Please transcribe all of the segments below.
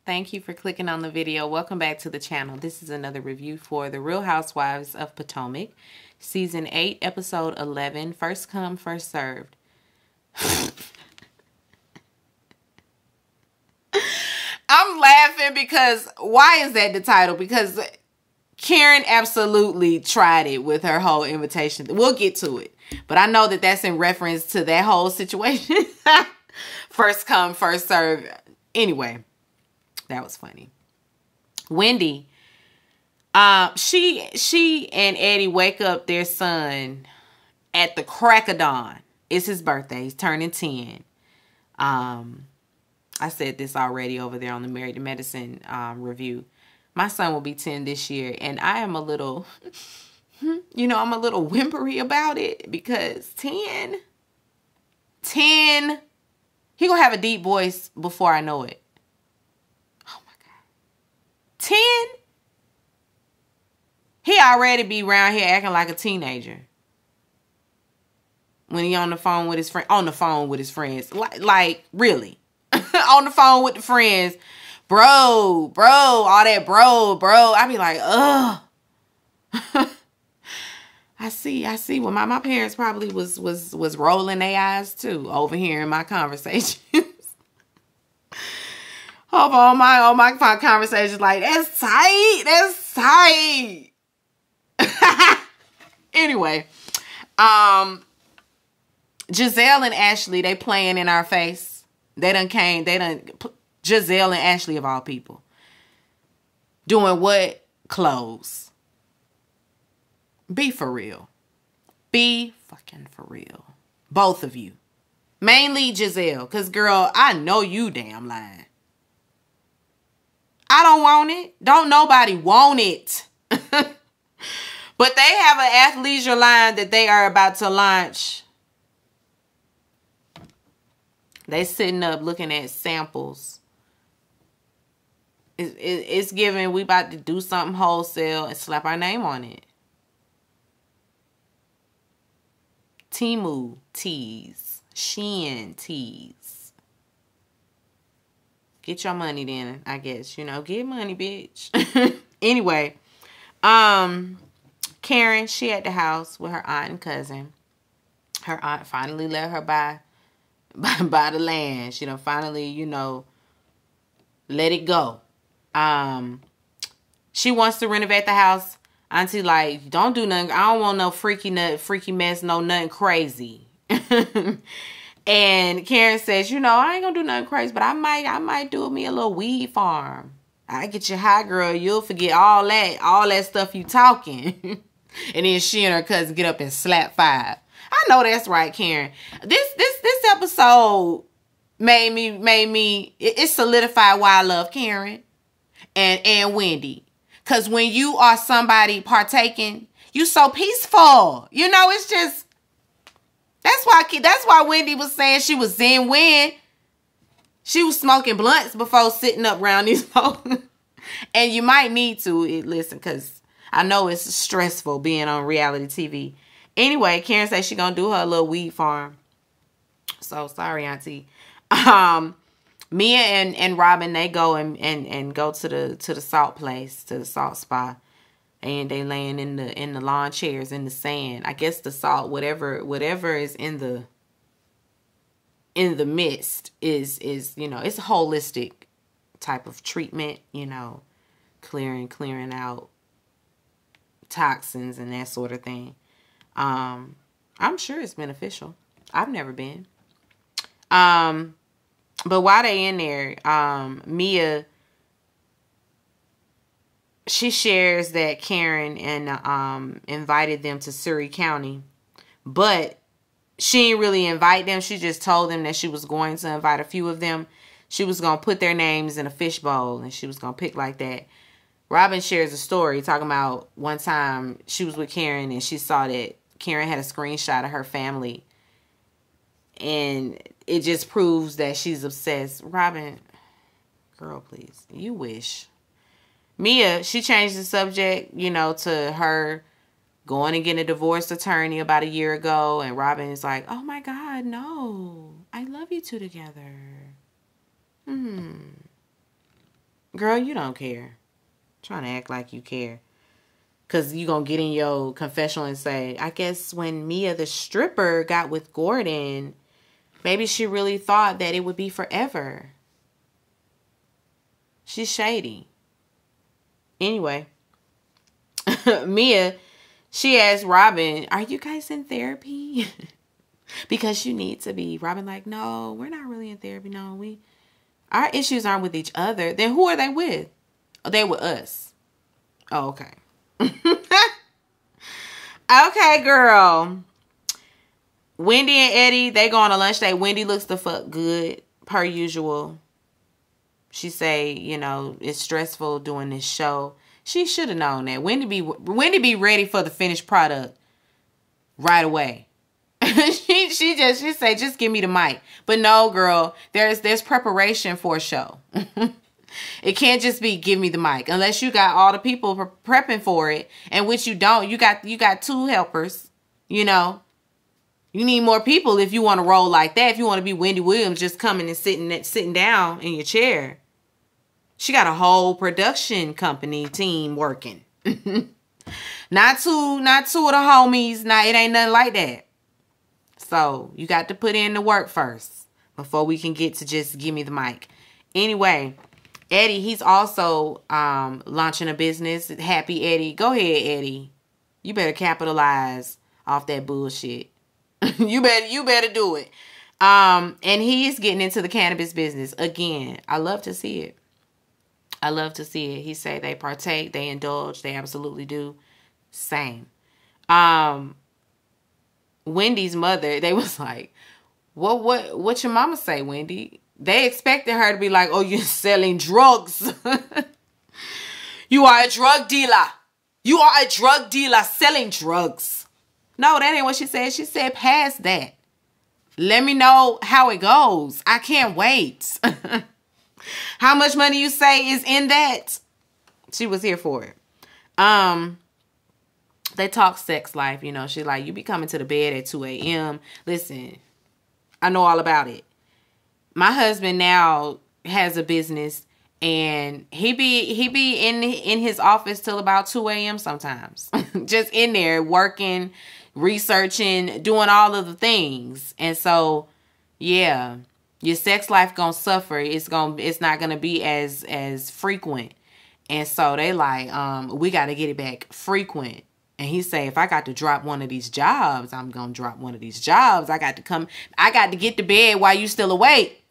Thank you for clicking on the video. Welcome back to the channel. This is another review for The Real Housewives of Potomac, Season 8, Episode 11, First Come, First Served. I'm laughing because, why is that the title? Because Karen absolutely tried it with her whole invitation. We'll get to it. But I know that that's in reference to that whole situation. First come, first serve. Anyway, that was funny. Wendy, she and Eddie wake up their son at the crack of dawn. It's his birthday. He's turning 10. I said this already over there on the Married to Medicine review. My son will be 10 this year, and I am a little, I'm a little whimpery about it because 10, he gonna have a deep voice before I know it. Oh my God. 10? He already be around here acting like a teenager. When he on the phone with his friend, like really. On the phone with the friends. Bro, all that bro. I be like, ugh. I see. Well, my parents probably was rolling their eyes too, overhearing my conversations. Over on my conversations like, that's tight. Anyway, Giselle and Ashley, they playing in our face. Giselle and Ashley of all people. Doing what? Clothes. Be for real. Be fucking for real. Both of you. Mainly Giselle. Because, girl, I know you damn lying. I don't want it. Don't nobody want it. But they have an athleisure line that they are about to launch. They sitting up looking at samples. It's giving we about to do something wholesale and slap our name on it. Temu tees. Shein tees. Get your money then, I guess. Get money, bitch. Anyway, Karen, she at the house with her aunt and cousin. Her aunt finally let her buy the land. She done finally, let it go. She wants to renovate the house. Auntie like, don't do nothing. I don't want no freaky mess, no nothing crazy. And Karen says, I ain't gonna do nothing crazy, but I might do me a little weed farm. I get you high, girl. You'll forget all that stuff you talking. And then she and her cousin get up and slap 5. I know that's right, Karen. This episode made me it solidified why I love Karen and Wendy. Cause when you are somebody partaking, you so peaceful. It's just that's why Wendy was saying she was zen when she was smoking blunts before sitting up around these folks. And you might need to listen, cause I know it's stressful being on reality TV. Anyway, Karen says she gonna do her little weed farm. So sorry, Auntie. Mia and Robin, they go and go to the salt place, to the salt spa, and they laying in the lawn chairs in the sand. I guess the salt, whatever is in the mist is it's a holistic type of treatment, clearing out toxins and that sort of thing. I'm sure it's beneficial. I've never been. But while they in there, Mia, she shares that Karen and invited them to Surrey County, but she didn't really invite them. She just told them that she was going to invite a few of them. She was going to put their names in a fishbowl and she was going to pick like that. Robin shares a story talking about one time she was with Karen and she saw that Karen had a screenshot of her family. And it just proves that she's obsessed. Robin, girl, please. You wish. Mia, she changed the subject, to her going and getting a divorce attorney about a year ago. And Robin is like, oh my God, no. I love you two together. Girl, you don't care. Trying to act like you care. Because you going to get in your confessional and say, I guess when Mia the stripper got with Gordon, maybe she really thought that it would be forever. She's shady. Anyway, Mia, she asked Robin, are you guys in therapy? Because you need to be. Robin like, no, we're not really in therapy. No, our issues aren't with each other. Then who are they with? Oh, they're with us. Oh, okay. Okay, girl. Wendy and Eddie, they go on a lunch date. Wendy looks the fuck good, per usual. She say, you know, it's stressful doing this show. She should have known that. Wendy be ready for the finished product right away. she say, just give me the mic. But no, girl, there's preparation for a show. It can't just be give me the mic unless you got all the people prepping for it, and which you don't. You got 2 helpers, you know. You need more people if you want to roll like that. If you want to be Wendy Williams just coming and sitting down in your chair. She got a whole production company team working. Not two of the homies. It ain't nothing like that. So you got to put in the work first before we can get to just give me the mic. Anyway, Eddie, he's also launching a business. Happy Eddie. Go ahead, Eddie. You better capitalize off that bullshit. you better do it. And he's getting into the cannabis business. Again, I love to see it. I love to see it. He say they partake, they indulge, they absolutely do. Same. Wendy's mother, they was like, what your mama say, Wendy? They expected her to be like, oh, you're selling drugs. You are a drug dealer. You are a drug dealer selling drugs. No, that ain't what she said. She said, past that. Let me know how it goes. I can't wait. How much money you say is in that? She was here for it. They talk sex life, you know. She like, you be coming to the bed at 2 a.m. Listen, I know all about it. My husband now has a business, and he be in his office till about 2 a.m. sometimes. Just in there working, researching, doing all of the things. And so, yeah, your sex life gonna suffer. It's not gonna be as frequent. And so they like, we got to get it back frequent. And he say, if I got to drop one of these jobs, I'm going to drop one of these jobs. I got to get to bed while you still awake.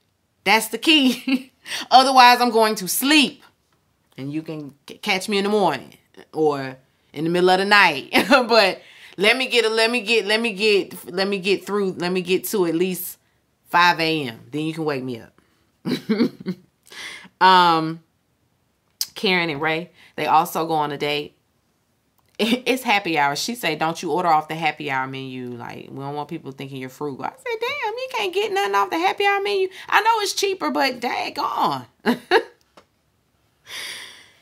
That's the key. Otherwise, I'm going to sleep. And you can catch me in the morning or in the middle of the night. But let me get to at least 5 a.m. Then you can wake me up. Karen and Ray, they also go on a date. It's happy hour. She say, don't you order off the happy hour menu. Like, we don't want people thinking you're frugal. I said, damn, you can't get nothing off the happy hour menu. I know it's cheaper, but daggone.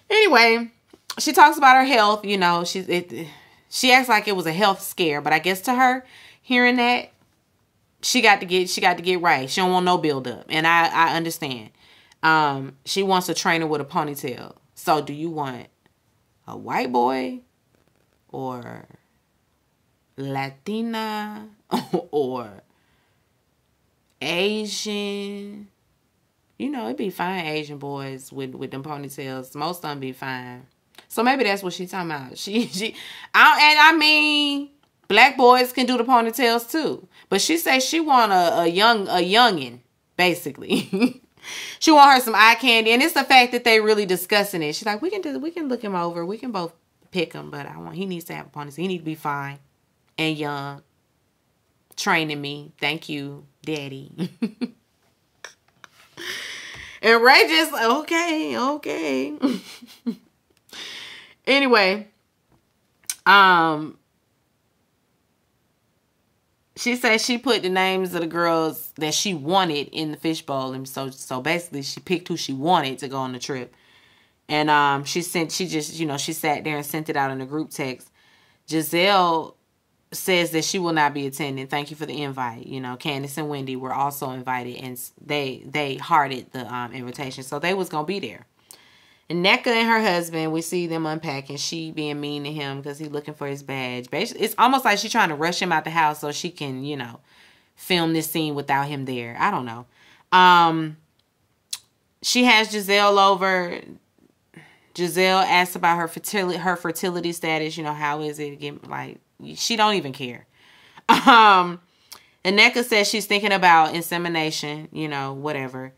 Anyway, she talks about her health. You know, she acts like it was a health scare, but I guess to her, hearing that, she got to get right. She don't want no build up, and I understand. She wants a trainer with a ponytail. So, do you want a white boy or Latina or Asian? You know, it'd be fine Asian boys with them ponytails. Most of them be fine. So maybe that's what she's talking about. I mean, black boys can do the ponytails too. But she says she want a youngin, basically. She want her some eye candy, and it's the fact that they really discussing it. She's like, we can look him over. We can both pick him, but he needs to have a ponytail. He needs to be fine and young. Training me. Thank you, Daddy. And Ray just, okay. Anyway, she said she put the names of the girls that she wanted in the fishbowl, and so basically she picked who she wanted to go on the trip. And she sat there and sent it out in the group text. Giselle says that she will not be attending. Thank you for the invite. You know, Candace and Wendy were also invited, and they hearted the invitation, so they was gonna be there. And Nneka and her husband, we see them unpacking. She being mean to him because he's looking for his badge. Basically, it's almost like she's trying to rush him out the house so she can, you know, film this scene without him there. I don't know. She has Giselle over. Giselle asks about her fertility status. You know, how is it? Like, she don't even care. And Nneka says she's thinking about insemination. You know, whatever.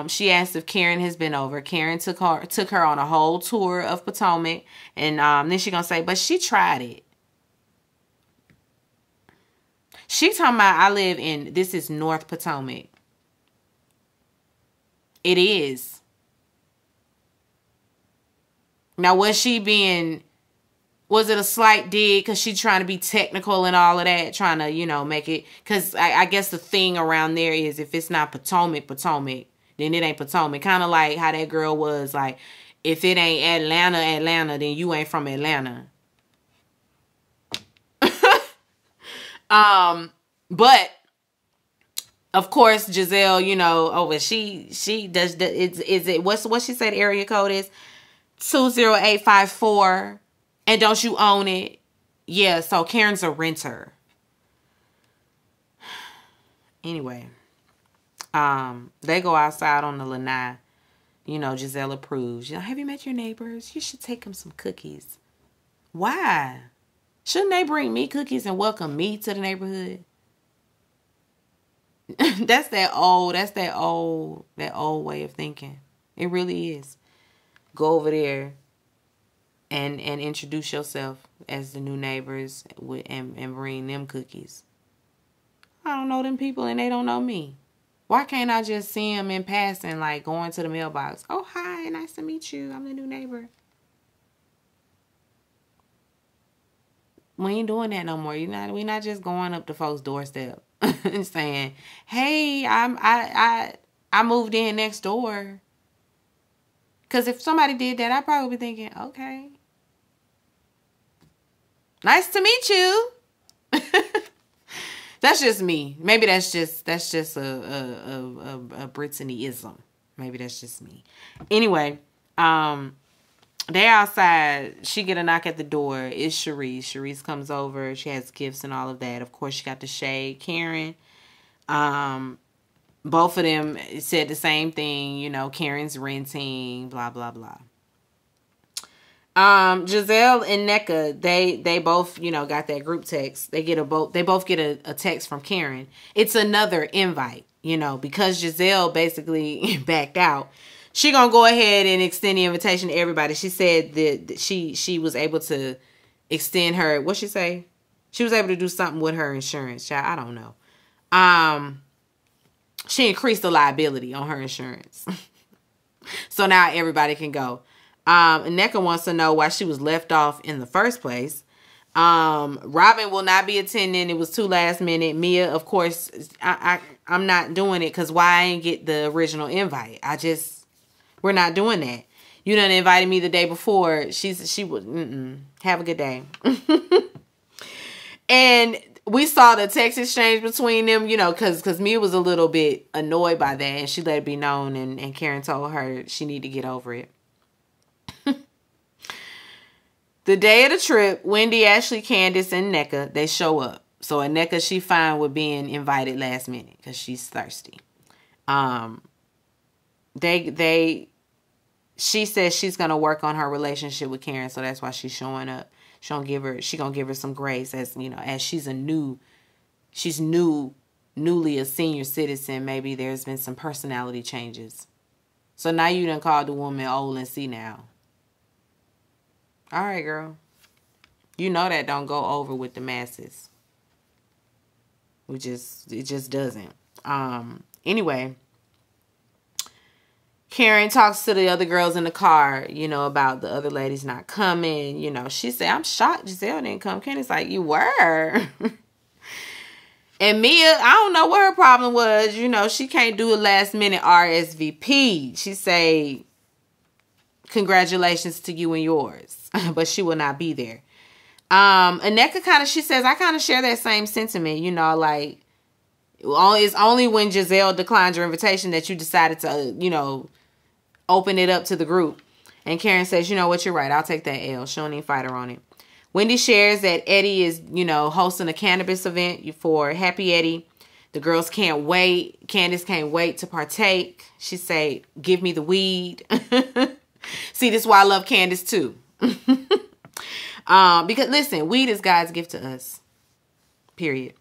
She asked if Karen has been over. Karen took her on a whole tour of Potomac. And then she gonna say, but she tried it. She talking about, I live in, this is North Potomac. It is. Now, was it a slight dig because she's trying to be technical and all of that, trying to, you know, make it, because I guess the thing around there is if it's not Potomac, then it ain't Potomac. Kind of like how that girl was like, if it ain't Atlanta, then you ain't from Atlanta. But of course Giselle, you know, she does what's she said the area code is 20854, and don't you own it? Yeah, so Karen's a renter. Anyway, they go outside on the lanai. You know, Giselle approves. You know, have you met your neighbors? You should take them some cookies. Why? Shouldn't they bring me cookies and welcome me to the neighborhood? That's that old way of thinking. It really is. Go over there and introduce yourself as the new neighbors and bring them cookies. I don't know them people and they don't know me. Why can't I just see them in passing, like going to the mailbox? Oh, hi, nice to meet you. I'm the new neighbor. We ain't doing that no more. We not just going up to folks' doorstep and saying, "Hey, I moved in next door." Because if somebody did that, I'd probably be thinking, "Okay, nice to meet you." That's just me. Maybe that's just a Brittany-ism. Maybe that's just me. Anyway, they're outside. She get a knock at the door. It's Cherise. Cherise comes over. She has gifts and all of that. Of course, she got the shade. Karen. Both of them said the same thing. You know, Karen's renting. Blah blah blah. Giselle and Nneka, they both, you know, got that group text. They both get a text from Karen. It's another invite, you know, because Giselle basically backed out. She gonna go ahead and extend the invitation to everybody. She said that she was able to extend her, what'd she say? She was able to do something with her insurance, child. I don't know. She increased the liability on her insurance. So now everybody can go. Nneka wants to know why she was left off in the first place. Robin will not be attending. It was too last minute. Mia, of course, I'm not doing it because why I ain't get the original invite. We're not doing that. You done invited me the day before. She would, have a good day. And we saw the text exchange between them, you know, because Mia was a little bit annoyed by that. And she let it be known. And Karen told her she need to get over it. The day of the trip, Wendy, Ashley, Candace, and Nneka, they show up. So Nneka, she fine with being invited last minute because she's thirsty. She says she's gonna work on her relationship with Karen, so that's why she's showing up. She gonna give her some grace, as you know, as she's newly a senior citizen. Maybe there's been some personality changes. So now you done called the woman old and senile. All right, girl. You know that don't go over with the masses. It just doesn't. Anyway, Karen talks to the other girls in the car, you know, about the other ladies not coming. You know, she said, I'm shocked Giselle didn't come. Candace's like, you were. And Mia, I don't know what her problem was. You know, she can't do a last minute RSVP. She say, congratulations to you and yours. But she will not be there. And Nneka she says, I kind of share that same sentiment. You know, like, it's only when Giselle declined your invitation that you decided to, you know, open it up to the group. And Karen says, you know what, you're right. I'll take that L. She don't even fight her on it. Wendy shares that Eddie is, hosting a cannabis event for Happy Eddie. The girls can't wait. Candace can't wait to partake. She say, give me the weed. See, this is why I love Candace too. Because listen, weed is God's gift to us. Period.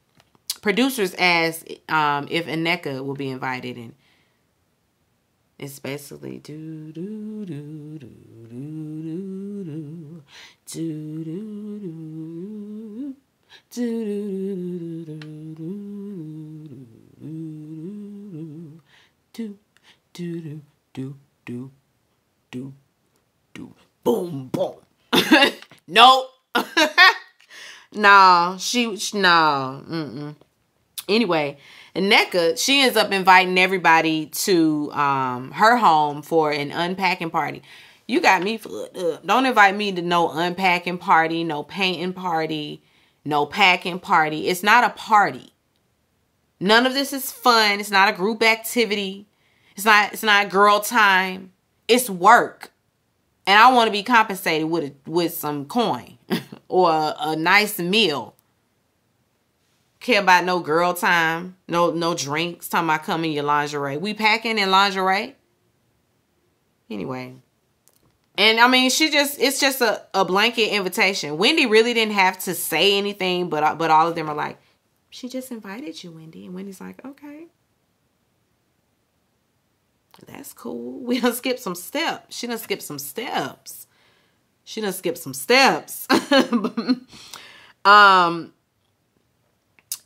Producers asked if Aneka will be invited, and it's basically do do do do do do do do do do boom boom. Nope. No. Anyway, Aneka, she ends up inviting everybody to her home for an unpacking party. You got me fucked up. Don't invite me to no unpacking party, no painting party, no packing party. It's not a party. None of this is fun. It's not a group activity. It's not girl time. It's work. And I want to be compensated with some coin or a nice meal. Care about no girl time, no drinks. Talking about coming in your lingerie. We packing in lingerie. Anyway. And I mean, it's just a blanket invitation. Wendy really didn't have to say anything, but all of them are like, she just invited you, Wendy. And Wendy's like, okay. That's cool. We done skipped some steps. She done skipped some steps.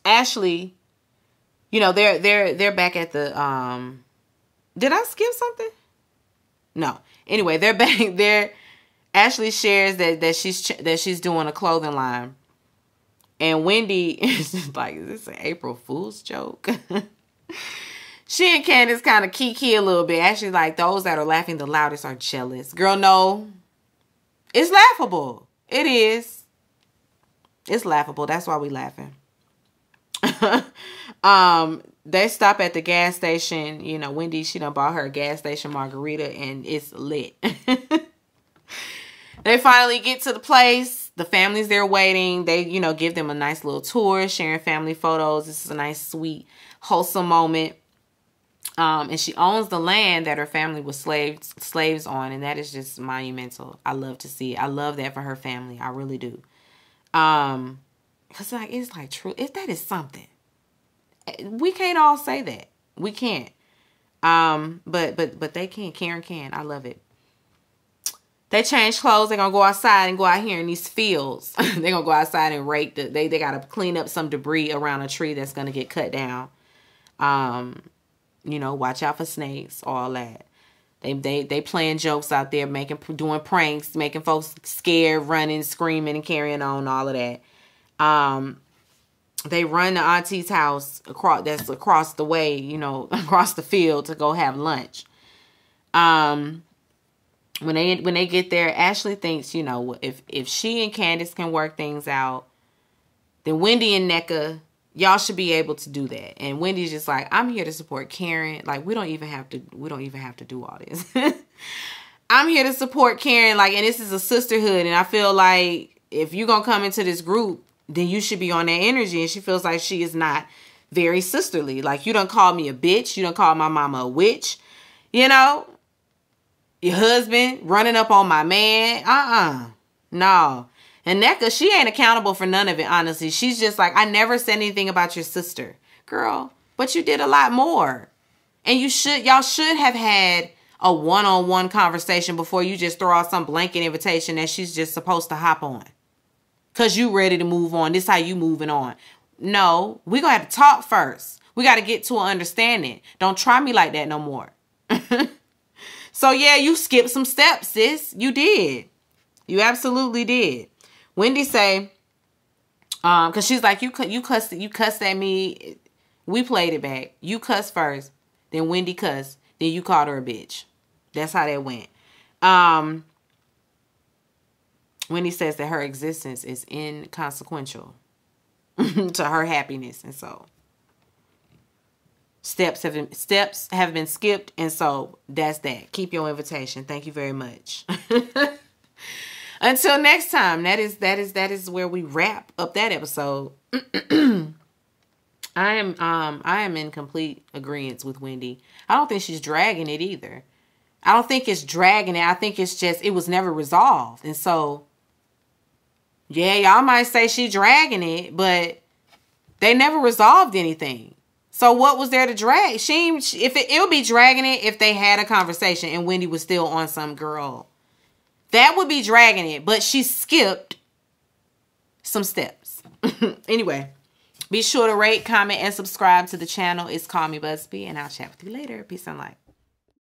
Ashley, they're back at the did I skip something? No. Anyway, they're back there. Ashley shares that she's doing a clothing line. And Wendy is like, is this an April Fool's joke? She and Candace kind of kiki a little bit. Actually, like, those that are laughing the loudest are jealous. Girl, no. It's laughable. It is. It's laughable. That's why we laughing. They stop at the gas station. Wendy, she done bought her a gas station margarita, and it's lit. They finally get to the place. The family's there waiting. They, give them a nice little tour, sharing family photos. This is a nice, sweet, wholesome moment. And she owns the land that her family was slaves on. And that is just monumental. I love to see it. I love that for her family. I really do. Cause it's like true. If that is something, we can't all say that. We can't. But they can. Karen can. I love it. They change clothes. They're going to go outside and go out here in these fields. They're going to go outside and rake. They got to clean up some debris around a tree that's going to get cut down. Watch out for snakes, all that. They playing jokes out there, doing pranks, making folks scared, running, screaming, and carrying on, all of that. They run to Auntie's house across the way, across the field to go have lunch. When they get there, Ashley thinks, if she and Candace can work things out, then Wendy and NECA, y'all should be able to do that. And Wendy's just like, I'm here to support Karen. Like, we don't even have to do all this. I'm here to support Karen. Like, and this is a sisterhood. And I feel like if you're going to come into this group, then you should be on that energy. And she feels like she is not very sisterly. Like, you done called me a bitch. You done called my mama a witch. Your husband running up on my man. No. And NECA, she ain't accountable for none of it, honestly. She's just like, I never said anything about your sister. Girl, but you did a lot more. And y'all should have had a one-on-one conversation before you just throw out some blanket invitation that she's just supposed to hop on. Because you ready to move on. This how you moving on. No, we going to have to talk first. We got to get to an understanding. Don't try me like that no more. So, yeah, you skipped some steps, sis. You did. You absolutely did. Wendy say, because she's like, you cussed at me. We played it back. You cussed first. Then Wendy cussed. Then you called her a bitch. That's how that went. Wendy says that her existence is inconsequential to her happiness and so. Steps have been skipped, and so that's that. Keep your invitation. Thank you very much. Until next time, that is where we wrap up that episode. I am in complete agreement with Wendy. I don't think she's dragging it either. I don't think it's dragging it. I think it's just it was never resolved. And so yeah, y'all might say she dragging it, but they never resolved anything. So what was there to drag? It would be dragging it if they had a conversation and Wendy was still on some girl. That would be dragging it, but she skipped some steps. Anyway, be sure to rate, comment, and subscribe to the channel. It's Call Me Busby, and I'll chat with you later. Peace and light.